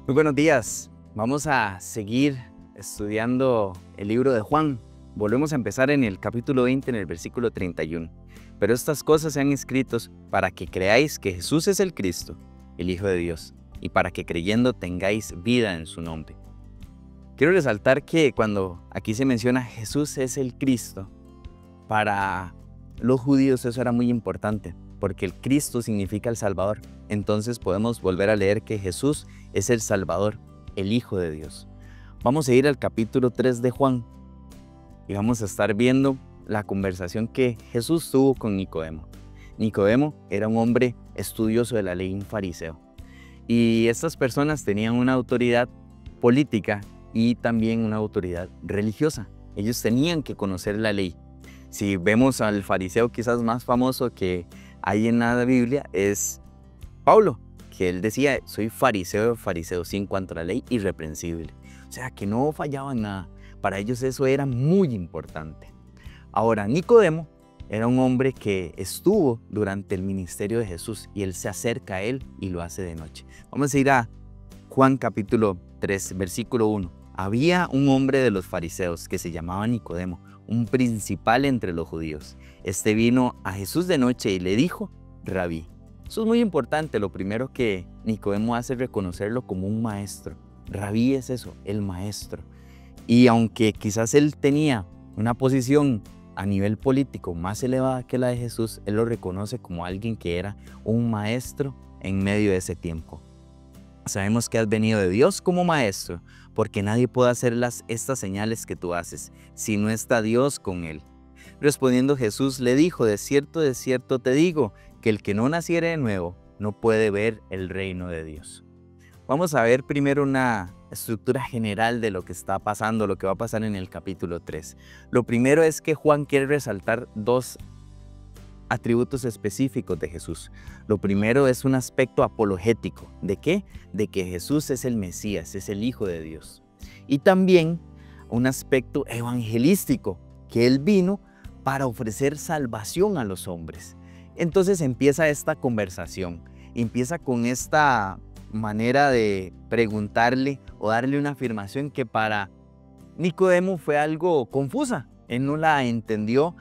Muy buenos días. Vamos a seguir estudiando el libro de Juan. Volvemos a empezar en el capítulo 20, en el versículo 31. Pero estas cosas se han escrito para que creáis que Jesús es el Cristo, el Hijo de Dios, y para que creyendo tengáis vida en su nombre. Quiero resaltar que cuando aquí se menciona Jesús es el Cristo, para los judíos eso era muy importante, porque el Cristo significa el Salvador. Entonces podemos volver a leer que Jesús es el Salvador, el Hijo de Dios. Vamos a ir al capítulo 3 de Juan y vamos a estar viendo la conversación que Jesús tuvo con Nicodemo. Nicodemo era un hombre estudioso de la ley, un fariseo. Y estas personas tenían una autoridad política y también una autoridad religiosa. Ellos tenían que conocer la ley. Si vemos al fariseo quizás más famoso que hay en la Biblia es Pablo, que él decía, soy fariseo de fariseos, sí, en cuanto a la ley, irreprensible. O sea, que no fallaba en nada. Para ellos eso era muy importante. Ahora, Nicodemo era un hombre que estuvo durante el ministerio de Jesús y él se acerca a él y lo hace de noche. Vamos a ir a Juan capítulo 3, versículo 1. Había un hombre de los fariseos que se llamaba Nicodemo, un principal entre los judíos. Este vino a Jesús de noche y le dijo, Rabí. Eso es muy importante. Lo primero que Nicodemo hace es reconocerlo como un maestro. Rabí es eso, el maestro. Y aunque quizás él tenía una posición a nivel político más elevada que la de Jesús, él lo reconoce como alguien que era un maestro en medio de ese tiempo. Sabemos que has venido de Dios como maestro, porque nadie puede hacer estas señales que tú haces, si no está Dios con él. Respondiendo Jesús le dijo, de cierto te digo, que el que no naciere de nuevo no puede ver el reino de Dios. Vamos a ver primero una estructura general de lo que está pasando, lo que va a pasar en el capítulo 3. Lo primero es que Juan quiere resaltar dos atributos específicos de Jesús. Lo primero es un aspecto apologético. ¿De qué? De que Jesús es el Mesías, es el Hijo de Dios. Y también un aspecto evangelístico, que Él vino para ofrecer salvación a los hombres. Entonces empieza esta conversación, empieza con esta manera de preguntarle o darle una afirmación que para Nicodemo fue algo confusa. Él no la entendió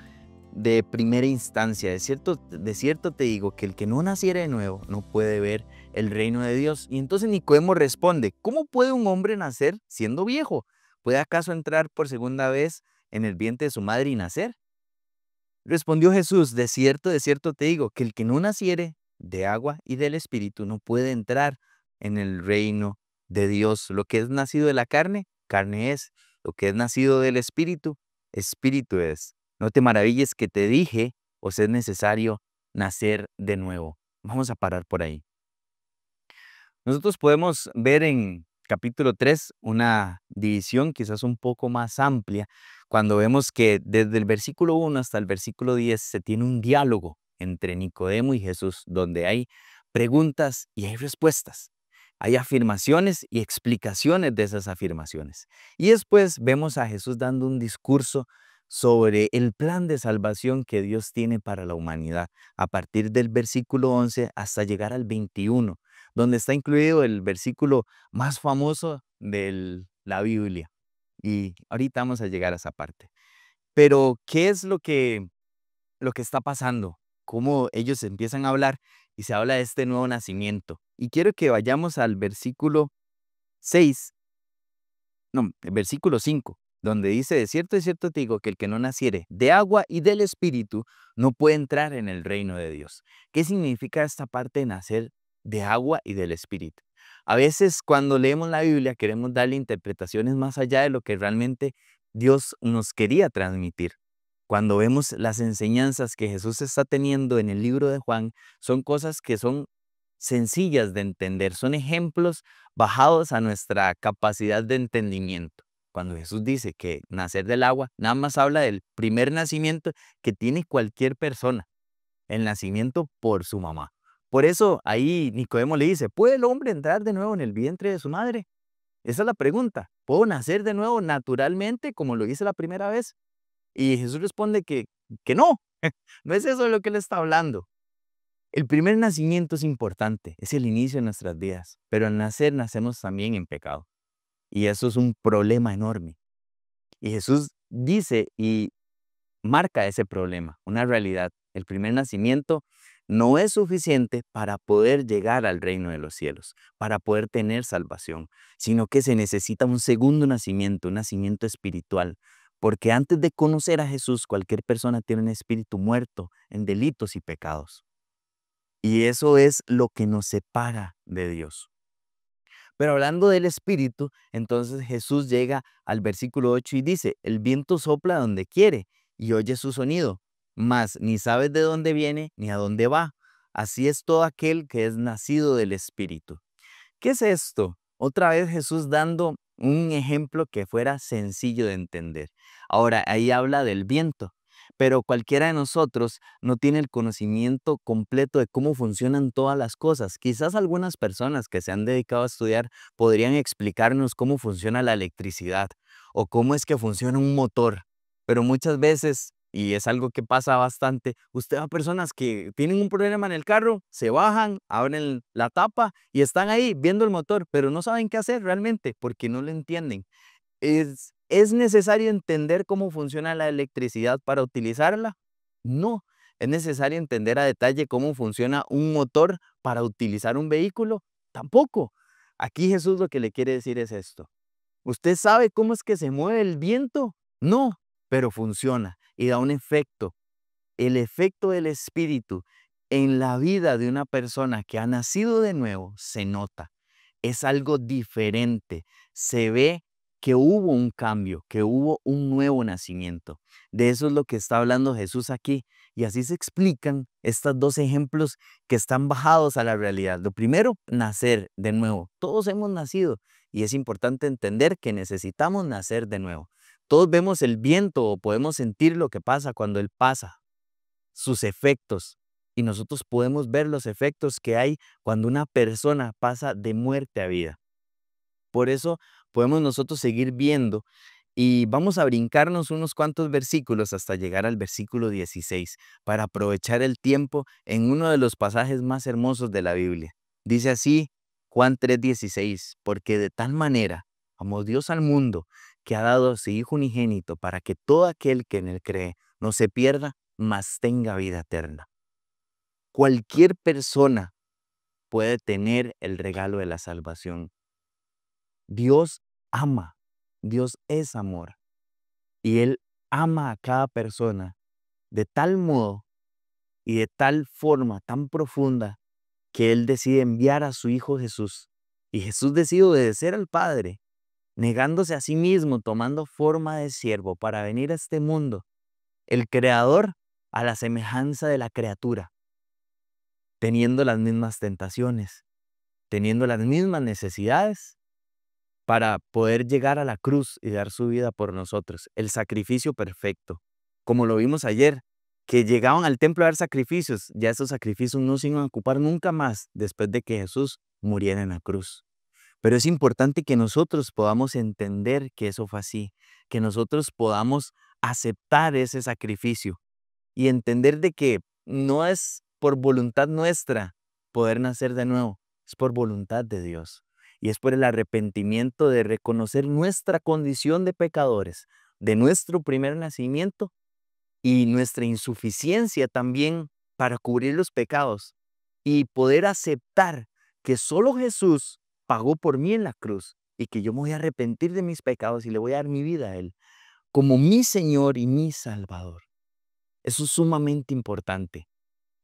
de primera instancia. De cierto te digo que el que no naciere de nuevo no puede ver el reino de Dios. Y entonces Nicodemo responde, ¿cómo puede un hombre nacer siendo viejo? ¿Puede acaso entrar por segunda vez en el vientre de su madre y nacer? Respondió Jesús, de cierto te digo que el que no naciere de agua y del Espíritu no puede entrar en el reino de Dios. Lo que es nacido de la carne, carne es. Lo que es nacido del Espíritu, Espíritu es. No te maravilles que te dije, os es necesario nacer de nuevo. Vamos a parar por ahí. Nosotros podemos ver en capítulo 3 una división quizás un poco más amplia, cuando vemos que desde el versículo 1 hasta el versículo 10 se tiene un diálogo entre Nicodemo y Jesús, donde hay preguntas y hay respuestas. Hay afirmaciones y explicaciones de esas afirmaciones. Y después vemos a Jesús dando un discurso sobre el plan de salvación que Dios tiene para la humanidad, a partir del versículo 11 hasta llegar al 21, donde está incluido el versículo más famoso de la Biblia. Y ahorita vamos a llegar a esa parte. Pero, ¿qué es lo que está pasando? Cómo ellos empiezan a hablar y se habla de este nuevo nacimiento. Y quiero que vayamos al versículo 6, no, el versículo 5, donde dice, de cierto te digo que el que no naciere de agua y del Espíritu no puede entrar en el reino de Dios. ¿Qué significa esta parte de nacer de agua y del Espíritu? A veces cuando leemos la Biblia queremos darle interpretaciones más allá de lo que realmente Dios nos quería transmitir. Cuando vemos las enseñanzas que Jesús está teniendo en el libro de Juan, son cosas que son sencillas de entender, son ejemplos bajados a nuestra capacidad de entendimiento. Cuando Jesús dice que nacer del agua, nada más habla del primer nacimiento que tiene cualquier persona, el nacimiento por su mamá. Por eso ahí Nicodemo le dice, ¿puede el hombre entrar de nuevo en el vientre de su madre? Esa es la pregunta. ¿Puedo nacer de nuevo naturalmente como lo hice la primera vez? Y Jesús responde que no, no es eso de lo que él está hablando. El primer nacimiento es importante, es el inicio de nuestras vidas, pero al nacer nacemos también en pecado. Y eso es un problema enorme. Y Jesús dice y marca ese problema, una realidad. El primer nacimiento no es suficiente para poder llegar al reino de los cielos, para poder tener salvación, sino que se necesita un segundo nacimiento, un nacimiento espiritual. Porque antes de conocer a Jesús, cualquier persona tiene un espíritu muerto en delitos y pecados. Y eso es lo que nos separa de Dios. Pero hablando del Espíritu, entonces Jesús llega al versículo 8 y dice, el viento sopla donde quiere y oye su sonido, mas ni sabes de dónde viene ni a dónde va. Así es todo aquel que es nacido del Espíritu. ¿Qué es esto? Otra vez Jesús dando un ejemplo que fuera sencillo de entender. Ahora, ahí habla del viento, pero cualquiera de nosotros no tiene el conocimiento completo de cómo funcionan todas las cosas. Quizás algunas personas que se han dedicado a estudiar podrían explicarnos cómo funciona la electricidad o cómo es que funciona un motor, pero muchas veces, y es algo que pasa bastante, usted va a personas que tienen un problema en el carro, se bajan, abren la tapa y están ahí viendo el motor, pero no saben qué hacer realmente porque no lo entienden. ¿Es necesario entender cómo funciona la electricidad para utilizarla? No. ¿Es necesario entender a detalle cómo funciona un motor para utilizar un vehículo? Tampoco. Aquí Jesús lo que le quiere decir es esto. ¿Usted sabe cómo es que se mueve el viento? No, pero funciona y da un efecto. El efecto del Espíritu en la vida de una persona que ha nacido de nuevo se nota. Es algo diferente. Se ve que hubo un cambio, que hubo un nuevo nacimiento. De eso es lo que está hablando Jesús aquí. Y así se explican estos dos ejemplos que están bajados a la realidad. Lo primero, nacer de nuevo. Todos hemos nacido y es importante entender que necesitamos nacer de nuevo. Todos vemos el viento o podemos sentir lo que pasa cuando él pasa, sus efectos. Y nosotros podemos ver los efectos que hay cuando una persona pasa de muerte a vida. Por eso podemos nosotros seguir viendo y vamos a brincarnos unos cuantos versículos hasta llegar al versículo 16 para aprovechar el tiempo en uno de los pasajes más hermosos de la Biblia. Dice así Juan 3:16, porque de tal manera amó Dios al mundo que ha dado a su Hijo unigénito para que todo aquel que en él cree no se pierda, mas tenga vida eterna. Cualquier persona puede tener el regalo de la salvación. Dios ama, Dios es amor y Él ama a cada persona de tal modo y de tal forma tan profunda que Él decide enviar a su Hijo Jesús. Y Jesús decide obedecer al Padre, negándose a sí mismo, tomando forma de siervo para venir a este mundo, el Creador a la semejanza de la criatura, teniendo las mismas tentaciones, teniendo las mismas necesidades, para poder llegar a la cruz y dar su vida por nosotros, el sacrificio perfecto. Como lo vimos ayer, que llegaban al templo a dar sacrificios, ya esos sacrificios no se iban a ocupar nunca más después de que Jesús muriera en la cruz. Pero es importante que nosotros podamos entender que eso fue así, que nosotros podamos aceptar ese sacrificio y entender de que no es por voluntad nuestra poder nacer de nuevo, es por voluntad de Dios. Y es por el arrepentimiento de reconocer nuestra condición de pecadores, de nuestro primer nacimiento y nuestra insuficiencia también para cubrir los pecados y poder aceptar que solo Jesús pagó por mí en la cruz y que yo me voy a arrepentir de mis pecados y le voy a dar mi vida a Él como mi Señor y mi Salvador. Eso es sumamente importante.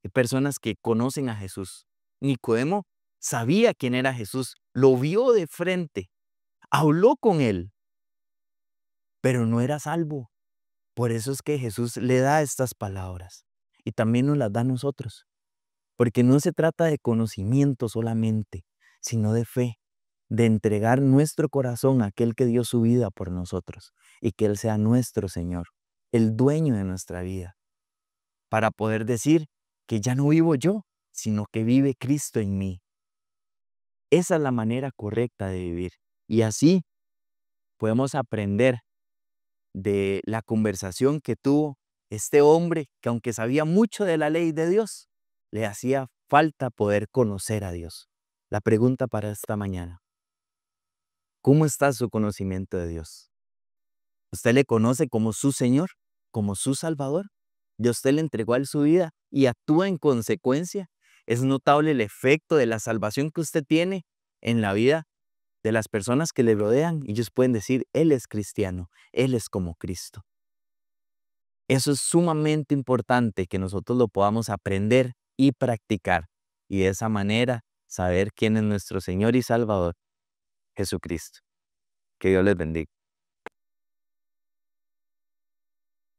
Hay personas que conocen a Jesús. Nicodemo sabía quién era Jesús, lo vio de frente, habló con él, pero no era salvo. Por eso es que Jesús le da estas palabras y también nos las da a nosotros. Porque no se trata de conocimiento solamente, sino de fe, de entregar nuestro corazón a aquel que dio su vida por nosotros y que Él sea nuestro Señor, el dueño de nuestra vida, para poder decir que ya no vivo yo, sino que vive Cristo en mí. Esa es la manera correcta de vivir. Y así podemos aprender de la conversación que tuvo este hombre que aunque sabía mucho de la ley de Dios, le hacía falta poder conocer a Dios. La pregunta para esta mañana: ¿cómo está su conocimiento de Dios? ¿Usted le conoce como su Señor, como su Salvador? ¿Y usted le entregó a Él su vida y actúa en consecuencia? ¿Es notable el efecto de la salvación que usted tiene en la vida de las personas que le rodean? Ellos pueden decir: Él es cristiano, Él es como Cristo. Eso es sumamente importante, que nosotros lo podamos aprender y practicar, y de esa manera saber quién es nuestro Señor y Salvador, Jesucristo. Que Dios les bendiga.